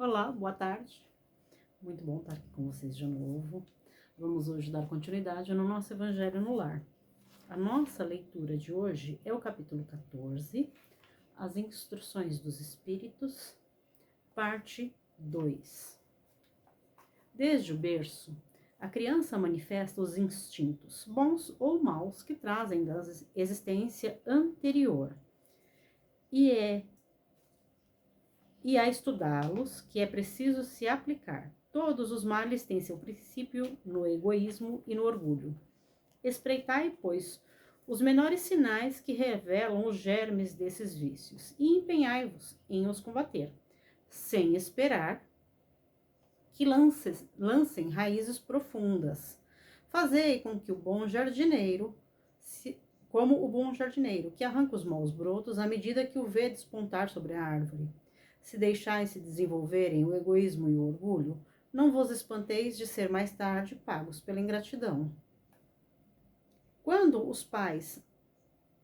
Olá, boa tarde. Muito bom estar aqui com vocês de novo. Vamos hoje dar continuidade no nosso Evangelho no Lar. A nossa leitura de hoje é o capítulo 14, as instruções dos Espíritos, parte 2. Desde o berço, a criança manifesta os instintos, bons ou maus, que trazem da existência anterior. E a estudá-los que é preciso se aplicar. Todos os males têm seu princípio no egoísmo e no orgulho. Espreitai, pois, os menores sinais que revelam os germes desses vícios e empenhai-vos em os combater, sem esperar que lancem raízes profundas. Fazei com que como o bom jardineiro, que arranca os maus brotos à medida que o vê despontar sobre a árvore. Se deixais se desenvolverem o egoísmo e o orgulho, não vos espanteis de ser mais tarde pagos pela ingratidão. Quando os pais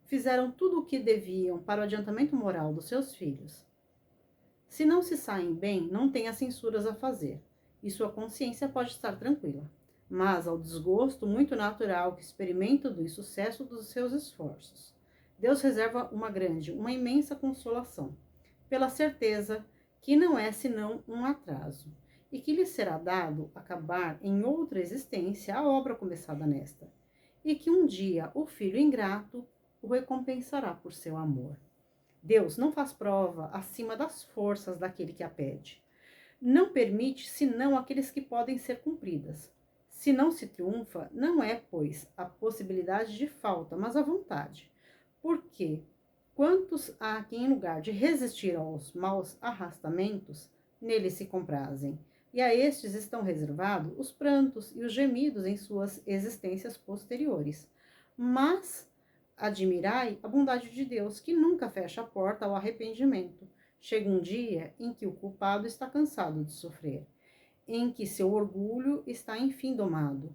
fizeram tudo o que deviam para o adiantamento moral dos seus filhos, se não se saem bem, não tenha censuras a fazer, e sua consciência pode estar tranquila. Mas ao desgosto muito natural que experimenta do insucesso dos seus esforços, Deus reserva uma imensa consolação, pela certeza que não é senão um atraso, e que lhe será dado acabar em outra existência a obra começada nesta, e que um dia o filho ingrato o recompensará por seu amor. Deus não faz prova acima das forças daquele que a pede. Não permite senão aqueles que podem ser cumpridas. Se não se triunfa, não é, pois, a possibilidade de falta, mas a vontade. Porque quantos há que, em lugar de resistir aos maus arrastamentos, neles se comprazem, e a estes estão reservados os prantos e os gemidos em suas existências posteriores. Mas admirai a bondade de Deus, que nunca fecha a porta ao arrependimento. Chega um dia em que o culpado está cansado de sofrer, em que seu orgulho está enfim domado.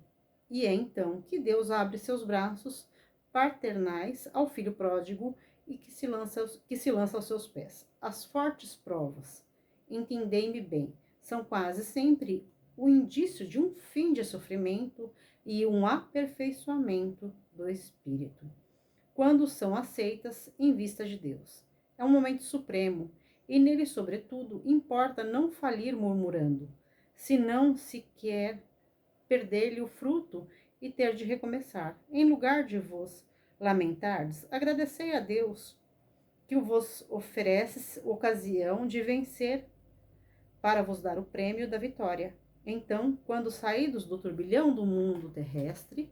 E é então que Deus abre seus braços paternais ao filho pródigo e que se lança aos seus pés. As fortes provas, entendei-me bem, são quase sempre o indício de um fim de sofrimento e um aperfeiçoamento do espírito, quando são aceitas em vista de Deus. É um momento supremo, e nele, sobretudo, importa não falir murmurando, senão se quer perder-lhe o fruto e ter de recomeçar. Em lugar de vos lamentardes, agradecei a Deus que vos oferece ocasião de vencer para vos dar o prêmio da vitória. Então, quando saídos do turbilhão do mundo terrestre,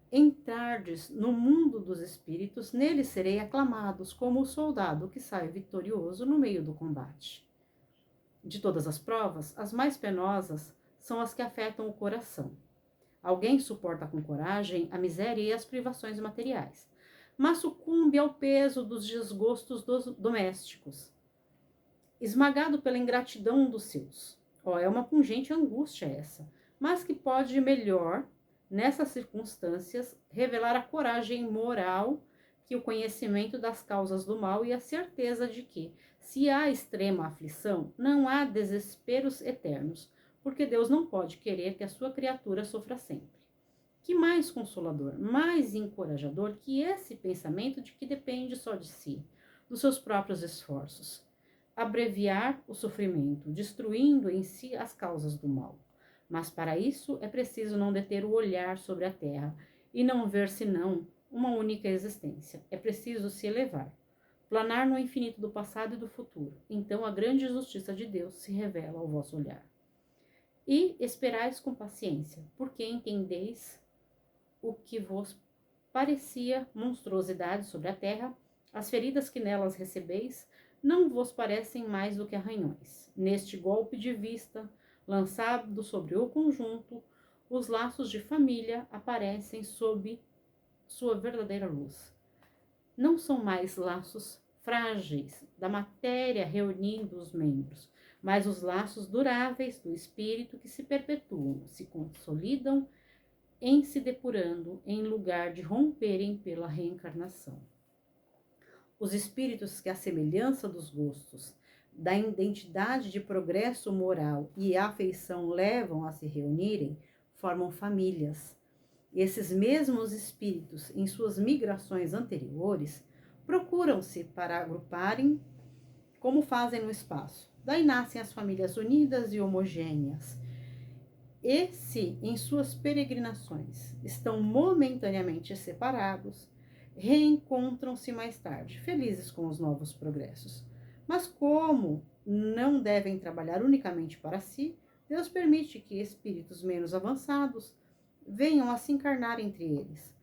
entrardes no mundo dos espíritos, nele serei aclamados como o soldado que sai vitorioso no meio do combate. De todas as provas, as mais penosas são as que afetam o coração. Alguém suporta com coragem a miséria e as privações materiais, mas sucumbe ao peso dos desgostos domésticos, esmagado pela ingratidão dos seus. É uma pungente angústia essa, mas que pode melhor, nessas circunstâncias, revelar a coragem moral que o conhecimento das causas do mal e a certeza de que, se há extrema aflição, não há desesperos eternos, porque Deus não pode querer que a sua criatura sofra sempre. Que mais consolador, mais encorajador que esse pensamento de que depende só de si, dos seus próprios esforços, abreviar o sofrimento, destruindo em si as causas do mal. Mas para isso é preciso não deter o olhar sobre a terra e não ver senão uma única existência. É preciso se elevar, planar no infinito do passado e do futuro. Então a grande justiça de Deus se revela ao vosso olhar. E esperais com paciência, porque entendeis o que vos parecia monstruosidade sobre a terra, as feridas que nelas recebeis não vos parecem mais do que arranhões. Neste golpe de vista, lançado sobre o conjunto, os laços de família aparecem sob sua verdadeira luz. Não são mais laços frágeis da matéria reunindo os membros, mas os laços duráveis do espírito que se perpetuam, se consolidam em se depurando, em lugar de romperem pela reencarnação. Os espíritos que, à semelhança dos gostos da identidade de progresso moral e afeição levam a se reunirem, formam famílias. Esses mesmos espíritos, em suas migrações anteriores, procuram-se para agruparem como fazem no espaço. Daí nascem as famílias unidas e homogêneas. E se, em suas peregrinações, estão momentaneamente separados, reencontram-se mais tarde, felizes com os novos progressos. Mas como não devem trabalhar unicamente para si, Deus permite que espíritos menos avançados venham a se encarnar entre eles,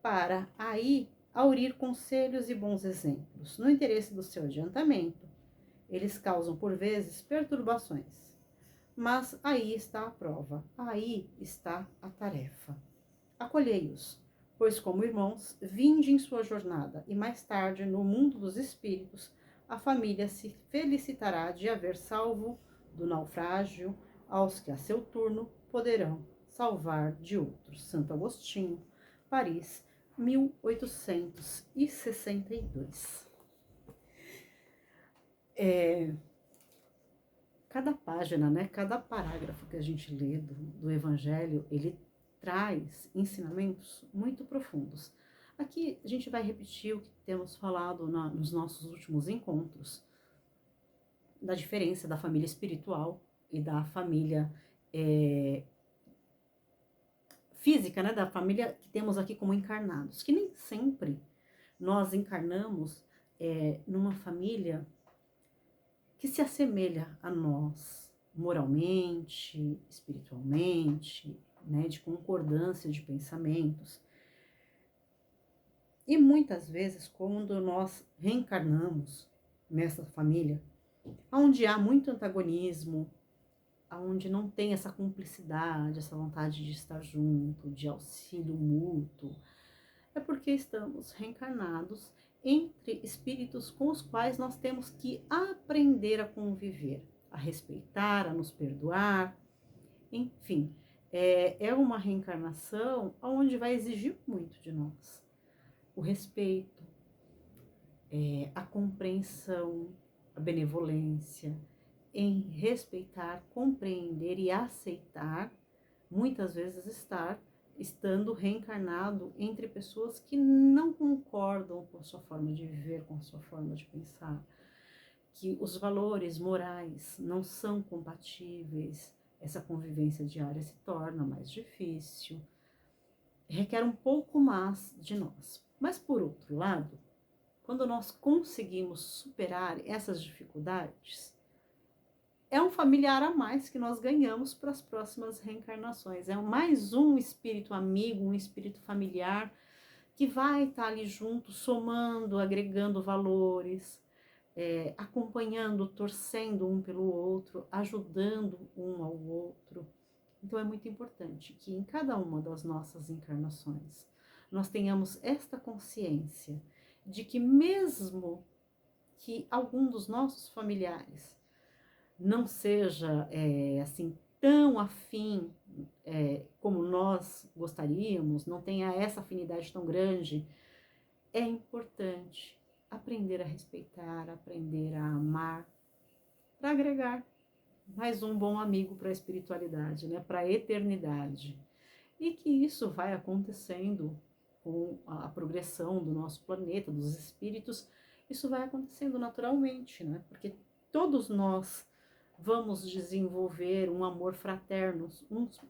para aí aurir conselhos e bons exemplos, no interesse do seu adiantamento. Eles causam, por vezes, perturbações. Mas aí está a prova, aí está a tarefa. Acolhei-os, pois como irmãos, vinde em sua jornada, e mais tarde, no mundo dos espíritos, a família se felicitará de haver salvo do naufrágio aos que a seu turno poderão salvar de outros. Santo Agostinho, Paris, 1862. Cada página, né, cada parágrafo que a gente lê do Evangelho, ele traz ensinamentos muito profundos. Aqui a gente vai repetir o que temos falado nos nossos últimos encontros, da diferença da família espiritual e da família física, né, da família que temos aqui como encarnados, que nem sempre nós encarnamos numa família que se assemelha a nós, moralmente, espiritualmente, né, de concordância de pensamentos. E muitas vezes, quando nós reencarnamos nessa família, onde há muito antagonismo, onde não tem essa cumplicidade, essa vontade de estar junto, de auxílio mútuo, é porque estamos reencarnados entre espíritos com os quais nós temos que aprender a conviver, a respeitar, a nos perdoar, enfim, é uma reencarnação onde vai exigir muito de nós. O respeito, a compreensão, a benevolência, em respeitar, compreender e aceitar, muitas vezes estando reencarnado entre pessoas que não concordam com a sua forma de viver, com a sua forma de pensar, que os valores morais não são compatíveis, essa convivência diária se torna mais difícil, requer um pouco mais de nós. Mas, por outro lado, quando nós conseguimos superar essas dificuldades, é um familiar a mais que nós ganhamos para as próximas reencarnações. É mais um espírito amigo, um espírito familiar que vai estar ali junto, somando, agregando valores, acompanhando, torcendo um pelo outro, ajudando um ao outro. Então é muito importante que em cada uma das nossas encarnações nós tenhamos esta consciência de que mesmo que algum dos nossos familiares não seja assim tão afim como nós gostaríamos, não tenha essa afinidade tão grande, é importante aprender a respeitar, aprender a amar, para agregar mais um bom amigo para a espiritualidade, né, para a eternidade. E que isso vai acontecendo com a progressão do nosso planeta, dos espíritos, isso vai acontecendo naturalmente, né, porque todos nós vamos desenvolver um amor fraterno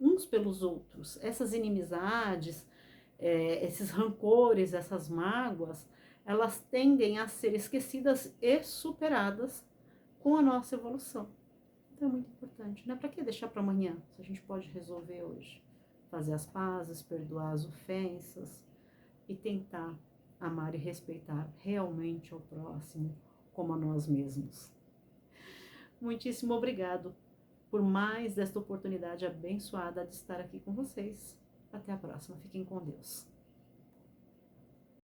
uns pelos outros. Essas inimizades, esses rancores, essas mágoas, elas tendem a ser esquecidas e superadas com a nossa evolução. Então é muito importante, né? Para que deixar para amanhã, se a gente pode resolver hoje? Fazer as pazes, perdoar as ofensas e tentar amar e respeitar realmente ao próximo como a nós mesmos. Muitíssimo obrigado por mais esta oportunidade abençoada de estar aqui com vocês. Até a próxima. Fiquem com Deus.